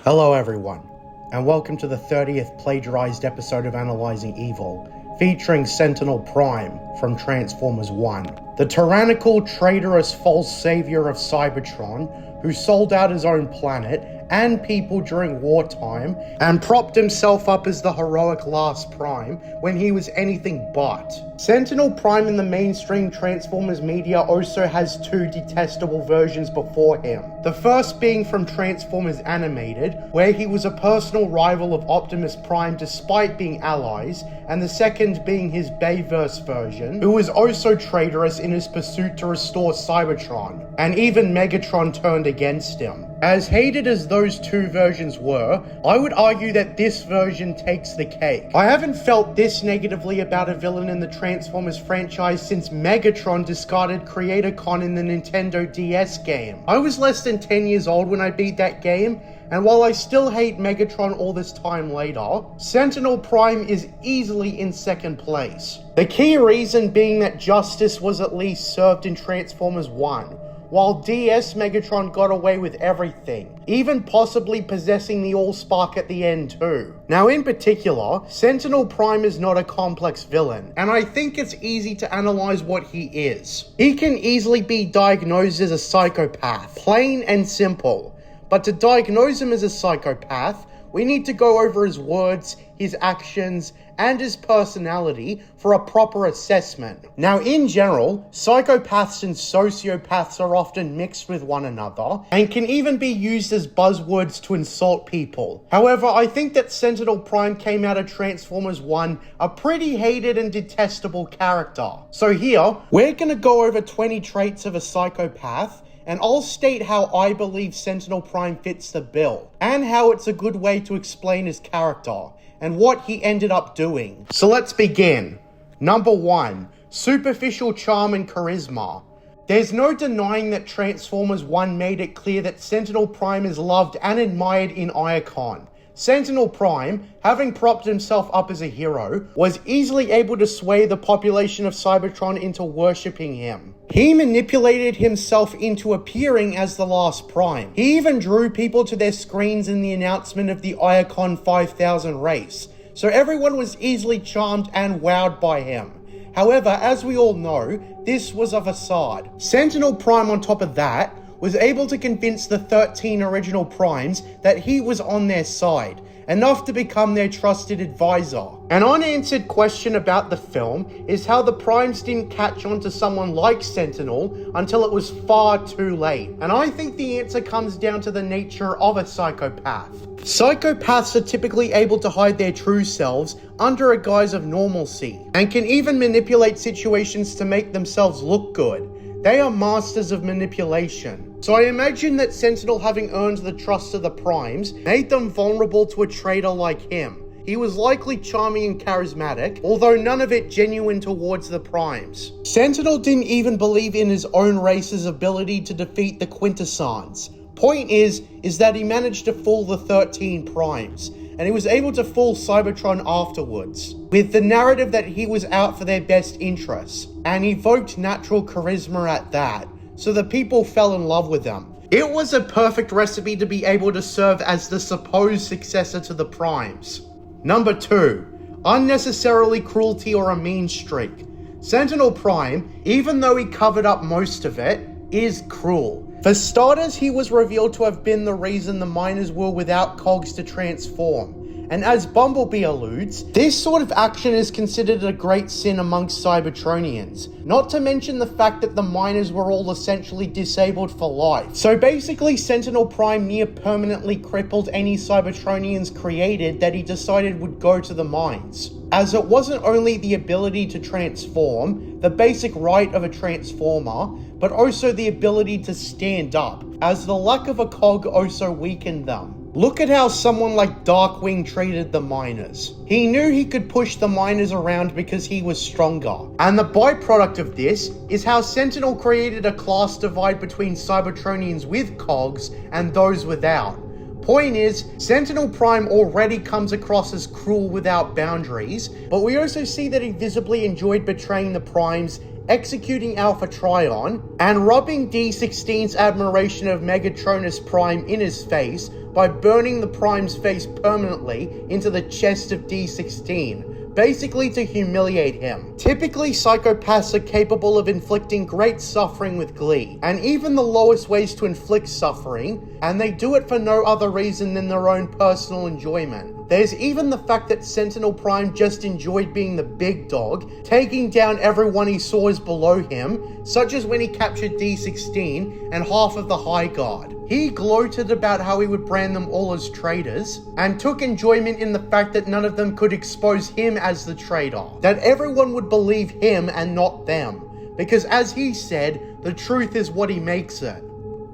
Hello everyone, and welcome to the 30th plagiarized episode of Analyzing Evil, featuring Sentinel Prime from Transformers 1. The tyrannical, traitorous, false savior of Cybertron, who sold out his own planet and people during wartime, and propped himself up as the heroic last Prime when he was anything but. Sentinel Prime in the mainstream Transformers media also has two detestable versions before him. The first being from Transformers Animated, where he was a personal rival of Optimus Prime despite being allies, and the second being his Bayverse version, who was also traitorous in his pursuit to restore Cybertron, and even Megatron turned against him. As hated as those two versions were, I would argue that this version takes the cake. I haven't felt this negatively about a villain in the Transformers franchise since Megatron discarded Creator Con in the Nintendo DS game. I was less than 10 years old when I beat that game, and while I still hate Megatron all this time later, Sentinel Prime is easily in second place. The key reason being that justice was at least served in Transformers 1. While DS Megatron got away with everything, even possibly possessing the Allspark at the end too. Now in particular, Sentinel Prime is not a complex villain, and I think it's easy to analyze what he is. He can easily be diagnosed as a psychopath, plain and simple. But to diagnose him as a psychopath, we need to go over his words, his actions, and his personality for a proper assessment. Now, in general, psychopaths and sociopaths are often mixed with one another and can even be used as buzzwords to insult people. However, I think that Sentinel Prime came out of Transformers 1 a pretty hated and detestable character. So here, we're gonna go over 20 traits of a psychopath, and I'll state how I believe Sentinel Prime fits the bill, and how it's a good way to explain his character, and what he ended up doing. So let's begin. Number 1, superficial charm and charisma. There's no denying that Transformers 1 made it clear that Sentinel Prime is loved and admired in Iacon. Sentinel Prime, having propped himself up as a hero, was easily able to sway the population of Cybertron into worshipping him. He manipulated himself into appearing as the last Prime. He even drew people to their screens in the announcement of the Iacon 5000 race, so everyone was easily charmed and wowed by him. However, as we all know, this was a facade. Sentinel Prime, on top of that, was able to convince the 13 original Primes that he was on their side, enough to become their trusted advisor. An unanswered question about the film is how the Primes didn't catch on to someone like Sentinel until it was far too late. And I think the answer comes down to the nature of a psychopath. Psychopaths are typically able to hide their true selves under a guise of normalcy, and can even manipulate situations to make themselves look good. They are masters of manipulation. So I imagine that Sentinel, having earned the trust of the Primes, made them vulnerable to a traitor like him. He was likely charming and charismatic, although none of it genuine towards the Primes. Sentinel didn't even believe in his own race's ability to defeat the Quintessons. Point is that he managed to fool the 13 Primes, and he was able to fool Cybertron afterwards, with the narrative that he was out for their best interests, and evoked natural charisma at that, so the people fell in love with him. It was a perfect recipe to be able to serve as the supposed successor to the Primes. Number 2, unnecessarily cruelty or a mean streak. Sentinel Prime, even though he covered up most of it, is cruel. For starters, he was revealed to have been the reason the miners were without cogs to transform. And as Bumblebee alludes, this sort of action is considered a great sin amongst Cybertronians, not to mention the fact that the miners were all essentially disabled for life. So basically, Sentinel Prime near permanently crippled any Cybertronians created that he decided would go to the mines. As it wasn't only the ability to transform, the basic right of a transformer, but also the ability to stand up, as the lack of a cog also weakened them. Look at how someone like Darkwing treated the miners. He knew he could push the miners around because he was stronger. And the byproduct of this is how Sentinel created a class divide between Cybertronians with cogs and those without. Point is, Sentinel Prime already comes across as cruel without boundaries, but we also see that he visibly enjoyed betraying the Primes, executing Alpha Trion, and rubbing D16's admiration of Megatronus Prime in his face by burning the Prime's face permanently into the chest of D16, basically to humiliate him. Typically, psychopaths are capable of inflicting great suffering with glee, and even the lowest ways to inflict suffering, and they do it for no other reason than their own personal enjoyment. There's even the fact that Sentinel Prime just enjoyed being the big dog, taking down everyone he saw as below him, such as when he captured D16 and half of the High Guard. He gloated about how he would brand them all as traitors, and took enjoyment in the fact that none of them could expose him as the traitor, that everyone would believe him and not them, because as he said, the truth is what he makes it.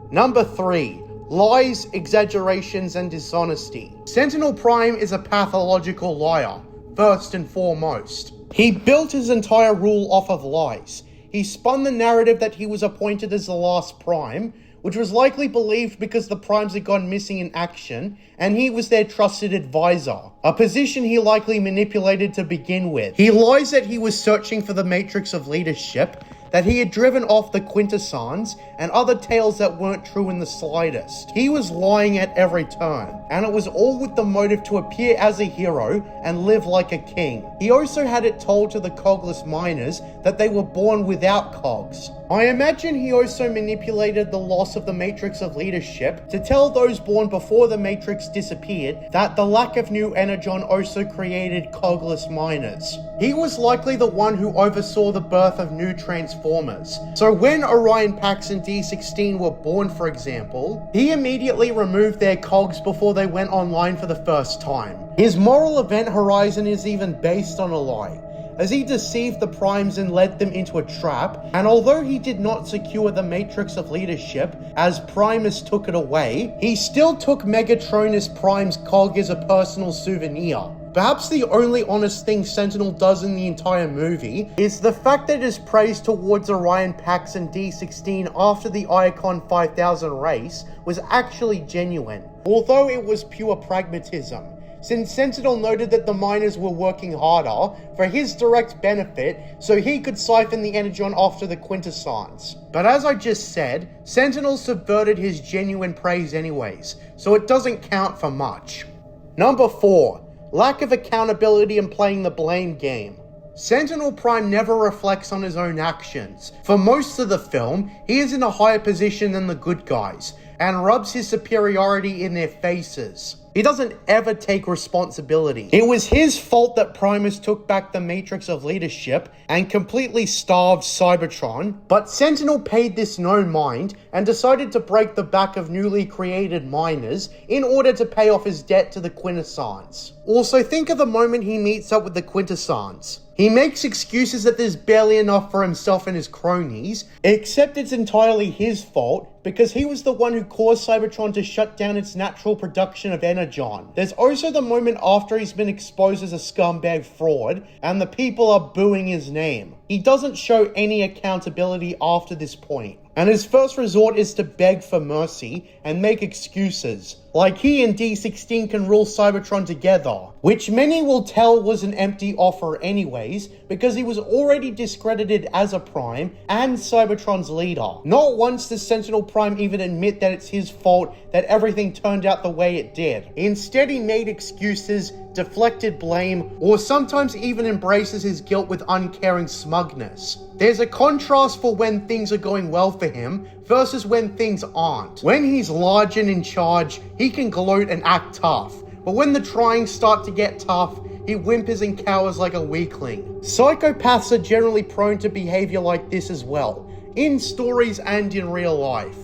Number 3. Lies, exaggerations, and dishonesty. Sentinel Prime is a pathological liar, first and foremost. He built his entire rule off of lies. He spun the narrative that he was appointed as the last Prime, which was likely believed because the Primes had gone missing in action, and he was their trusted advisor, a position he likely manipulated to begin with. He lies that he was searching for the matrix of leadership, that he had driven off the quintessons, and other tales that weren't true in the slightest. He was lying at every turn, and it was all with the motive to appear as a hero and live like a king. He also had it told to the cogless miners that they were born without cogs. I imagine he also manipulated the loss of the matrix of leadership to tell those born before the matrix disappeared that the lack of new energon also created cogless miners. He was likely the one who oversaw the birth of new transformers. So when Orion Pax and D16 were born, for example, he immediately removed their cogs before they went online for the first time. His moral event horizon is even based on a lie, as he deceived the Primes and led them into a trap, and although he did not secure the matrix of leadership as Primus took it away, he still took Megatronus Prime's cog as a personal souvenir. Perhaps the only honest thing Sentinel does in the entire movie is the fact that his praise towards Orion Pax and D16 after the Icon 5000 race was actually genuine, although it was pure pragmatism, since Sentinel noted that the miners were working harder for his direct benefit so he could siphon the energon off to the quintessons. But as I just said, Sentinel subverted his genuine praise anyways, so it doesn't count for much. Number 4. Lack of accountability and playing the blame game. Sentinel Prime never reflects on his own actions. For most of the film, he is in a higher position than the good guys, and rubs his superiority in their faces. He doesn't ever take responsibility. It was his fault that Primus took back the matrix of leadership and completely starved Cybertron, but Sentinel paid this no mind and decided to break the back of newly created miners in order to pay off his debt to the quintessons. Also, think of the moment he meets up with the quintessons. He makes excuses that there's barely enough for himself and his cronies, except it's entirely his fault because he was the one who caused Cybertron to shut down its natural production of energon. There's also the moment after he's been exposed as a scumbag fraud and the people are booing his name. He doesn't show any accountability after this point, and his first resort is to beg for mercy and make excuses, like he and D16 can rule Cybertron together, which many will tell was an empty offer anyways, because he was already discredited as a Prime and Cybertron's leader. Not once does Sentinel Prime even admit that it's his fault that everything turned out the way it did. Instead, he made excuses, deflected blame, or sometimes even embraces his guilt with uncaring smugness. There's a contrast for when things are going well for him versus when things aren't. When he's large and in charge, he can gloat and act tough, but when the tryings start to get tough, he whimpers and cowers like a weakling. Psychopaths are generally prone to behavior like this as well, in stories and in real life.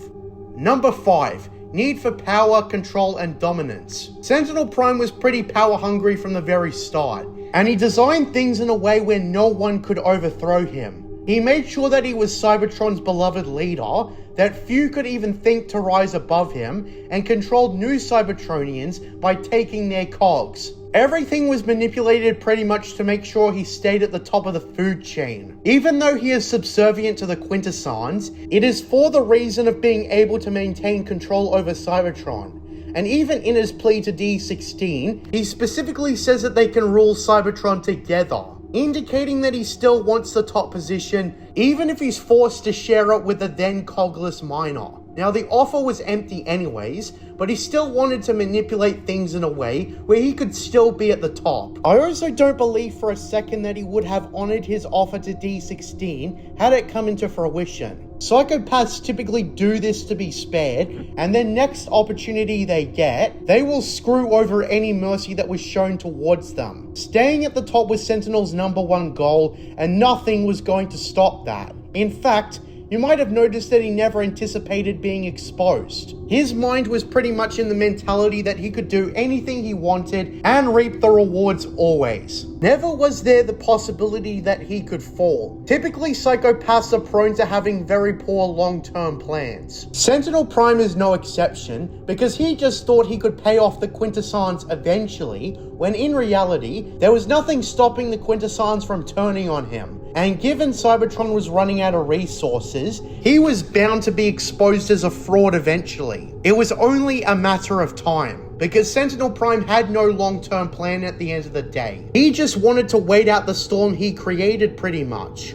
Number 5. Need for power, control, and dominance. Sentinel Prime was pretty power hungry from the very start, and he designed things in a way where no one could overthrow him. He made sure that he was Cybertron's beloved leader, that few could even think to rise above him, and controlled new Cybertronians by taking their cogs. Everything was manipulated pretty much to make sure he stayed at the top of the food chain. Even though he is subservient to the quintessons, it is for the reason of being able to maintain control over Cybertron. And even in his plea to D16, he specifically says that they can rule Cybertron together, indicating that he still wants the top position, even if he's forced to share it with the then cogless miner. Now, the offer was empty anyways, but he still wanted to manipulate things in a way where he could still be at the top. I also don't believe for a second that he would have honored his offer to D16 had it come into fruition. Psychopaths typically do this to be spared, and then next opportunity they get, they will screw over any mercy that was shown towards them. Staying at the top was Sentinel's #1 goal, and nothing was going to stop that. In fact, you might have noticed that he never anticipated being exposed. His mind was pretty much in the mentality that he could do anything he wanted and reap the rewards always. Never was there the possibility that he could fall. Typically, psychopaths are prone to having very poor long-term plans. Sentinel Prime is no exception, because he just thought he could pay off the Quintessence eventually, when in reality, there was nothing stopping the Quintessence from turning on him. And given Cybertron was running out of resources, he was bound to be exposed as a fraud eventually. It was only a matter of time, because Sentinel Prime had no long-term plan at the end of the day. He just wanted to wait out the storm he created pretty much.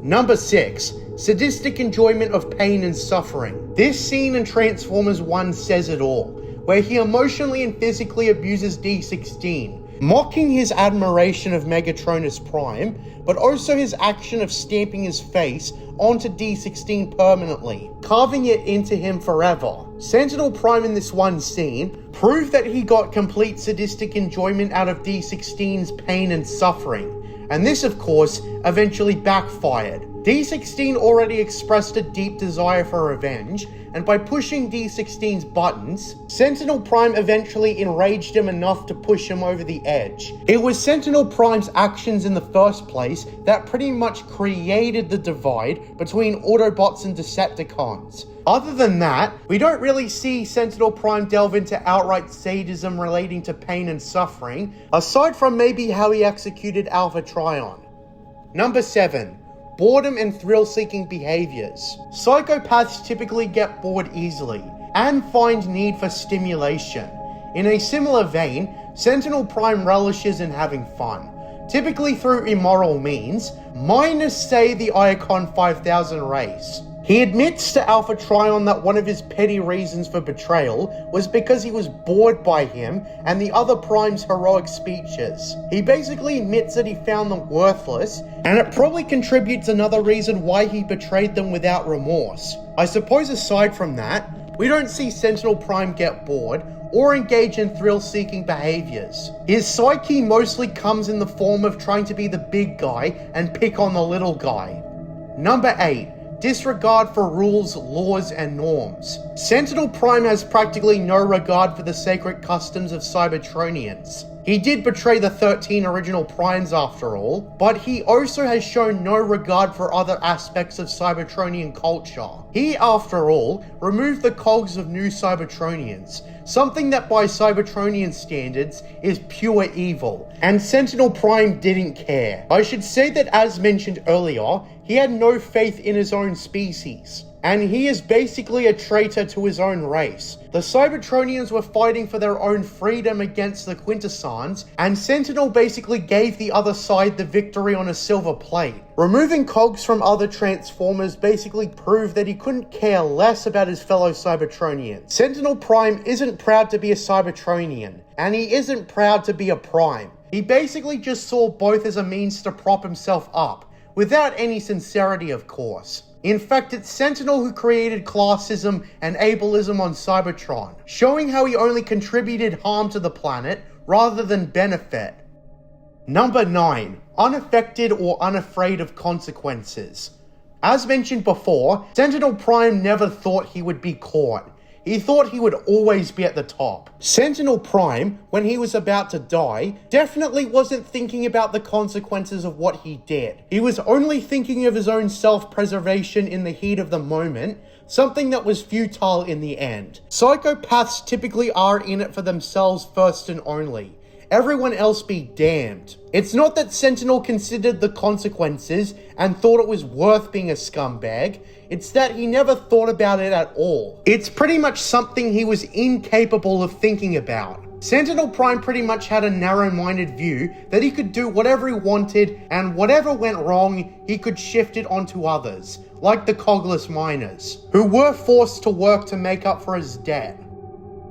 Number 6. Sadistic enjoyment of pain and suffering. This scene in Transformers 1 says it all, where he emotionally and physically abuses D16, mocking his admiration of Megatronus Prime, but also his action of stamping his face onto D16 permanently, carving it into him forever. Sentinel Prime in this one scene proved that he got complete sadistic enjoyment out of D16's pain and suffering, and this of course eventually backfired. D16 already expressed a deep desire for revenge, and by pushing D16's buttons, Sentinel Prime eventually enraged him enough to push him over the edge. It was Sentinel Prime's actions in the first place that pretty much created the divide between Autobots and Decepticons. Other than that, we don't really see Sentinel Prime delve into outright sadism relating to pain and suffering, aside from maybe how he executed Alpha Trion. Number 7. Boredom and thrill-seeking behaviors. Psychopaths typically get bored easily and find need for stimulation. In a similar vein, Sentinel Prime relishes in having fun, typically through immoral means, minus say the Icon 5000 race. He admits to Alpha Trion that one of his petty reasons for betrayal was because he was bored by him and the other Prime's heroic speeches. He basically admits that he found them worthless, and it probably contributes another reason why he betrayed them without remorse. I suppose aside from that, we don't see Sentinel Prime get bored or engage in thrill-seeking behaviors. His psyche mostly comes in the form of trying to be the big guy and pick on the little guy. Number 8. Disregard for rules, laws, and norms. Sentinel Prime has practically no regard for the sacred customs of Cybertronians. He did betray the 13 original Primes after all, but he also has shown no regard for other aspects of Cybertronian culture. He, after all, removed the cogs of new Cybertronians, something that by Cybertronian standards is pure evil, and Sentinel Prime didn't care. I should say that, as mentioned earlier, he had no faith in his own species, and he is basically a traitor to his own race. The Cybertronians were fighting for their own freedom against the Quintessons, and Sentinel basically gave the other side the victory on a silver plate. Removing cogs from other Transformers basically proved that he couldn't care less about his fellow Cybertronians. Sentinel Prime isn't proud to be a Cybertronian, and he isn't proud to be a Prime. He basically just saw both as a means to prop himself up, without any sincerity, of course. In fact, it's Sentinel who created classism and ableism on Cybertron, showing how he only contributed harm to the planet rather than benefit. Number 9. Unaffected or unafraid of consequences. As mentioned before, Sentinel Prime never thought he would be caught. He thought he would always be at the top. Sentinel Prime, when he was about to die, definitely wasn't thinking about the consequences of what he did. He was only thinking of his own self-preservation in the heat of the moment, something that was futile in the end. Psychopaths typically are in it for themselves first and only. Everyone else be damned. It's not that Sentinel considered the consequences and thought it was worth being a scumbag. It's that he never thought about it at all. It's pretty much something he was incapable of thinking about. Sentinel Prime pretty much had a narrow-minded view that he could do whatever he wanted, and whatever went wrong, he could shift it onto others, like the cogless miners, who were forced to work to make up for his debt.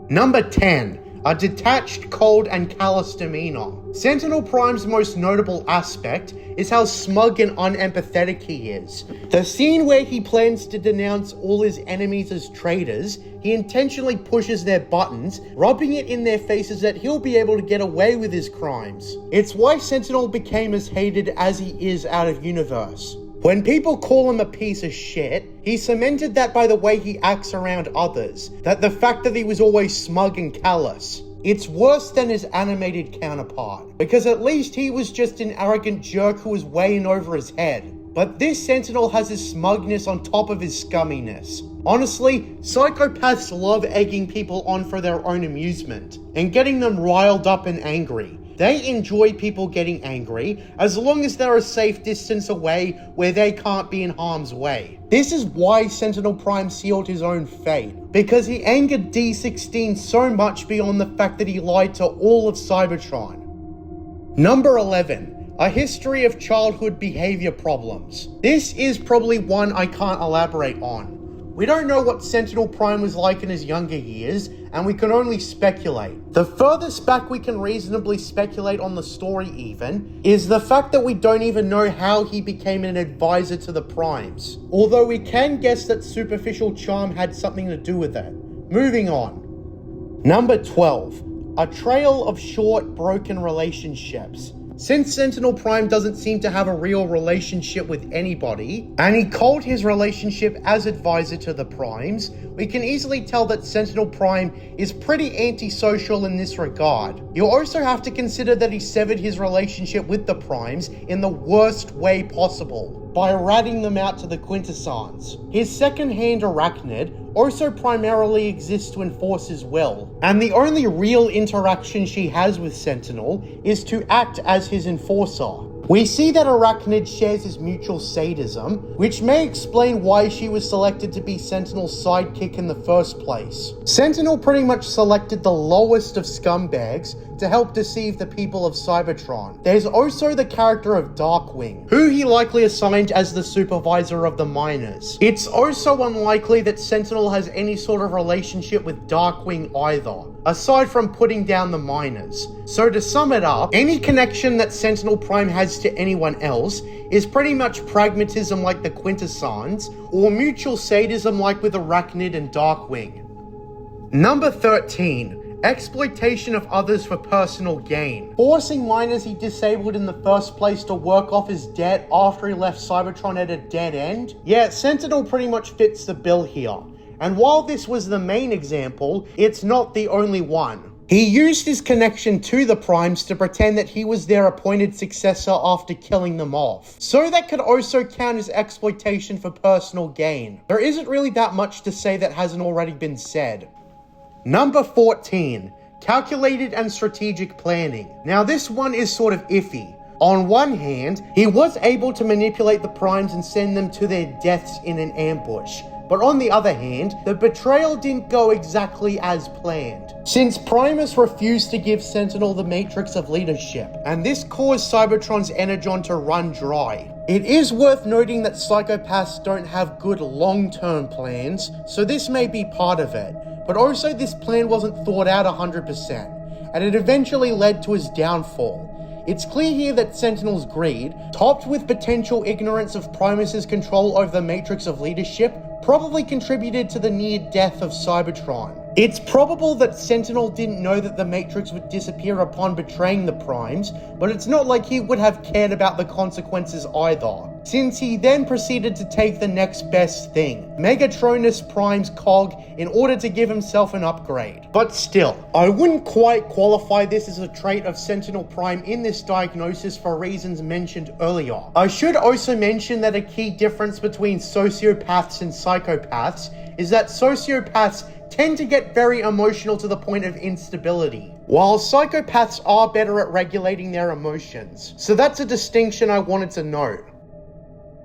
Number 10. A detached, cold, and callous demeanor. Sentinel Prime's most notable aspect is how smug and unempathetic he is. The scene where he plans to denounce all his enemies as traitors, he intentionally pushes their buttons, rubbing it in their faces that he'll be able to get away with his crimes. It's why Sentinel became as hated as he is out of universe. When people call him a piece of shit, he cemented that by the way he acts around others, that the fact that he was always smug and callous. It's worse than his animated counterpart, because at least he was just an arrogant jerk who was way in over his head. But this Sentinel has his smugness on top of his scumminess. Honestly, psychopaths love egging people on for their own amusement, and getting them riled up and angry. They enjoy people getting angry, as long as they're a safe distance away where they can't be in harm's way. This is why Sentinel Prime sealed his own fate, because he angered D16 so much beyond the fact that he lied to all of Cybertron. Number 11. A history of childhood behavior problems. This is probably one I can't elaborate on. We don't know what Sentinel Prime was like in his younger years, and we can only speculate. The furthest back we can reasonably speculate on the story even, is the fact that we don't even know how he became an advisor to the Primes. Although we can guess that superficial charm had something to do with it. Moving on. Number 12. A trail of short, broken relationships. Since Sentinel Prime doesn't seem to have a real relationship with anybody, and he called his relationship as advisor to the Primes, we can easily tell that Sentinel Prime is pretty antisocial in this regard. You also have to consider that he severed his relationship with the Primes in the worst way possible, by ratting them out to the quintessence. His second-hand arachnid also primarily exists to enforce his will, and the only real interaction she has with Sentinel is to act as his enforcer. We see that Arachnid shares his mutual sadism, which may explain why she was selected to be Sentinel's sidekick in the first place. Sentinel pretty much selected the lowest of scumbags to help deceive the people of Cybertron. There's also the character of Darkwing, who he likely assigned as the supervisor of the miners. It's also unlikely that Sentinel has any sort of relationship with Darkwing either, aside from putting down the miners. So to sum it up, any connection that Sentinel Prime has to anyone else is pretty much pragmatism like the quintessence, or mutual sadism like with Arachnid and Darkwing. Number 13. Exploitation of others for personal gain. Forcing miners he disabled in the first place to work off his debt after he left Cybertron at a dead end? Yeah, Sentinel pretty much fits the bill here. And while this was the main example, it's not the only one. He used his connection to the Primes to pretend that he was their appointed successor after killing them off. So that could also count as exploitation for personal gain. There isn't really that much to say that hasn't already been said. Number 14. Calculated and strategic planning. Now this one is sort of iffy. On one hand, he was able to manipulate the Primes and send them to their deaths in an ambush. But on the other hand, the betrayal didn't go exactly as planned, since Primus refused to give Sentinel the matrix of leadership, and this caused Cybertron's energon to run dry. It is worth noting that psychopaths don't have good long-term plans, so this may be part of it, but also this plan wasn't thought out 100%, and it eventually led to his downfall. It's clear here that Sentinel's greed, topped with potential ignorance of Primus's control over the matrix of leadership, probably contributed to the near death of Cybertron. It's probable that Sentinel didn't know that the Matrix would disappear upon betraying the Primes, but it's not like he would have cared about the consequences either, since he then proceeded to take the next best thing, Megatronus Prime's cog, in order to give himself an upgrade. But still, I wouldn't quite qualify this as a trait of Sentinel Prime in this diagnosis for reasons mentioned earlier. I should also mention that a key difference between sociopaths and psychopaths is that sociopaths tend to get very emotional to the point of instability, while psychopaths are better at regulating their emotions. So that's a distinction I wanted to note.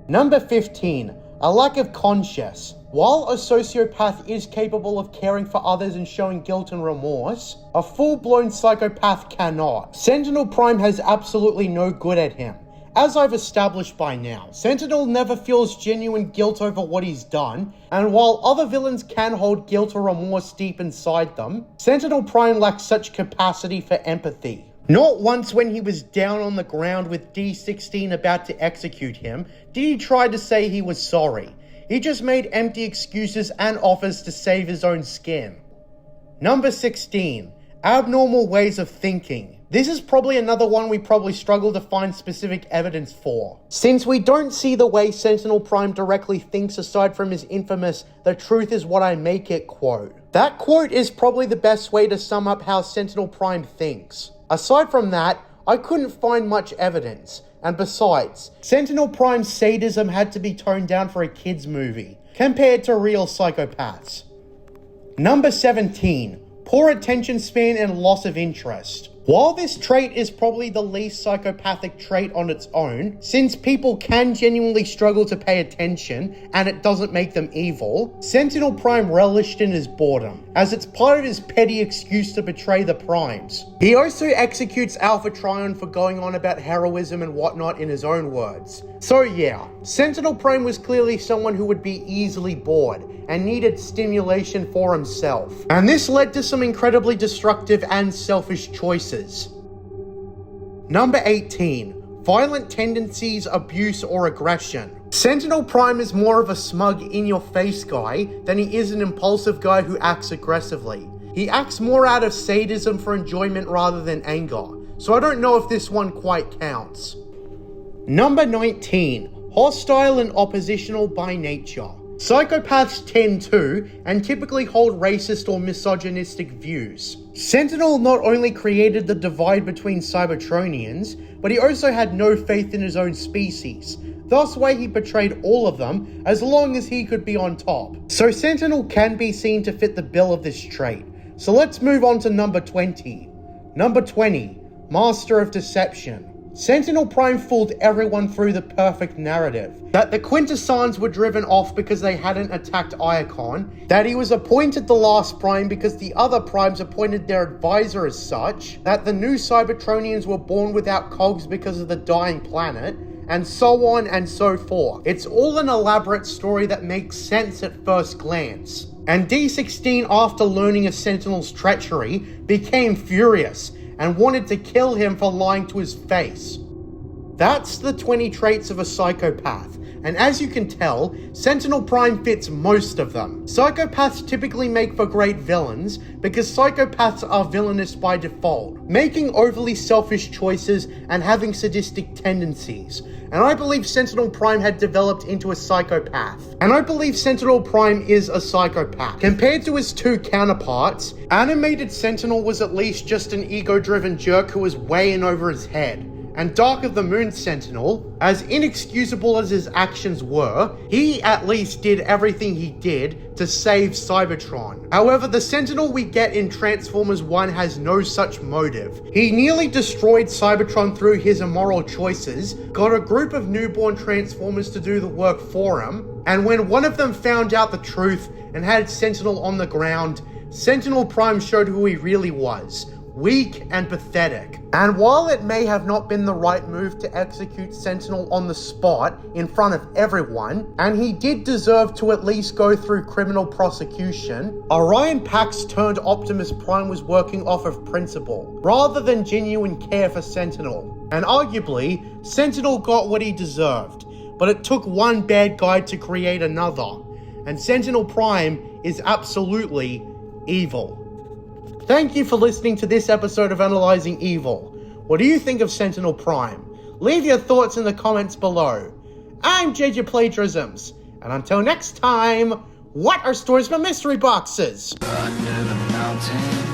Number 15. A lack of conscience. While a sociopath is capable of caring for others and showing guilt and remorse, a full-blown psychopath cannot. Sentinel Prime has absolutely no good at him, As I've established by now, Sentinel never feels genuine guilt over what he's done, and while other villains can hold guilt or remorse deep inside them, Sentinel Prime lacks such capacity for empathy. Not once when he was down on the ground with D16 about to execute him, did he try to say he was sorry. He just made empty excuses and offers to save his own skin. Number 16. Abnormal ways of thinking. This is probably another one we probably struggle to find specific evidence for, since we don't see the way Sentinel Prime directly thinks aside from his infamous "the truth is what I make it" quote. That quote is probably the best way to sum up how Sentinel Prime thinks. Aside from that, I couldn't find much evidence, and besides, Sentinel Prime's sadism had to be toned down for a kids movie, compared to real psychopaths. Number 17. Poor attention span and loss of interest. While this trait is probably the least psychopathic trait on its own, since people can genuinely struggle to pay attention and it doesn't make them evil, Sentinel Prime relished in his boredom, as it's part of his petty excuse to betray the Primes. He also executes Alpha Trion for going on about heroism and whatnot in his own words. So yeah, Sentinel Prime was clearly someone who would be easily bored and needed stimulation for himself. And this led to some incredibly destructive and selfish choices. Number 18. Violent tendencies, abuse, or aggression. Sentinel Prime is more of a smug, in-your-face guy than he is an impulsive guy who acts aggressively. He acts more out of sadism for enjoyment rather than anger, so I don't know if this one quite counts. Number 19. Hostile and oppositional by nature. Psychopaths tend to, and typically hold racist or misogynistic views. Sentinel not only created the divide between Cybertronians, but he also had no faith in his own species. Thus why he betrayed all of them as long as he could be on top. So Sentinel can be seen to fit the bill of this trait. So let's move on to number 20. Number 20. Master of Deception. Sentinel Prime fooled everyone through the perfect narrative. That the Quintessons were driven off because they hadn't attacked Iacon, that he was appointed the last Prime because the other Primes appointed their advisor as such, that the new Cybertronians were born without cogs because of the dying planet, and so on and so forth. It's all an elaborate story that makes sense at first glance. And D16, after learning of Sentinel's treachery, became furious and wanted to kill him for lying to his face. That's the 20 traits of a psychopath, and as you can tell, Sentinel Prime fits most of them. Psychopaths typically make for great villains because psychopaths are villainous by default, making overly selfish choices and having sadistic tendencies. And I believe Sentinel Prime had developed into a psychopath. And I believe Sentinel Prime is a psychopath. Compared to his two counterparts, Animated Sentinel was at least just an ego-driven jerk who was way in over his head. And Dark of the Moon Sentinel, as inexcusable as his actions were, he at least did everything he did to save Cybertron. However, the Sentinel we get in Transformers 1 has no such motive. He nearly destroyed Cybertron through his immoral choices, got a group of newborn Transformers to do the work for him, and when one of them found out the truth and had Sentinel on the ground, Sentinel Prime showed who he really was. Weak and pathetic. And while it may have not been the right move to execute Sentinel on the spot in front of everyone, and he did deserve to at least go through criminal prosecution, Orion Pax turned Optimus Prime was working off of principle, rather than genuine care for Sentinel. And arguably, Sentinel got what he deserved, but it took one bad guy to create another, and Sentinel Prime is absolutely evil. Thank you for listening to this episode of Analyzing Evil. What do you think of Sentinel Prime? Leave your thoughts in the comments below. I'm JJ Plagiarisms, and until next time, what are stories from mystery boxes? Under the mountain.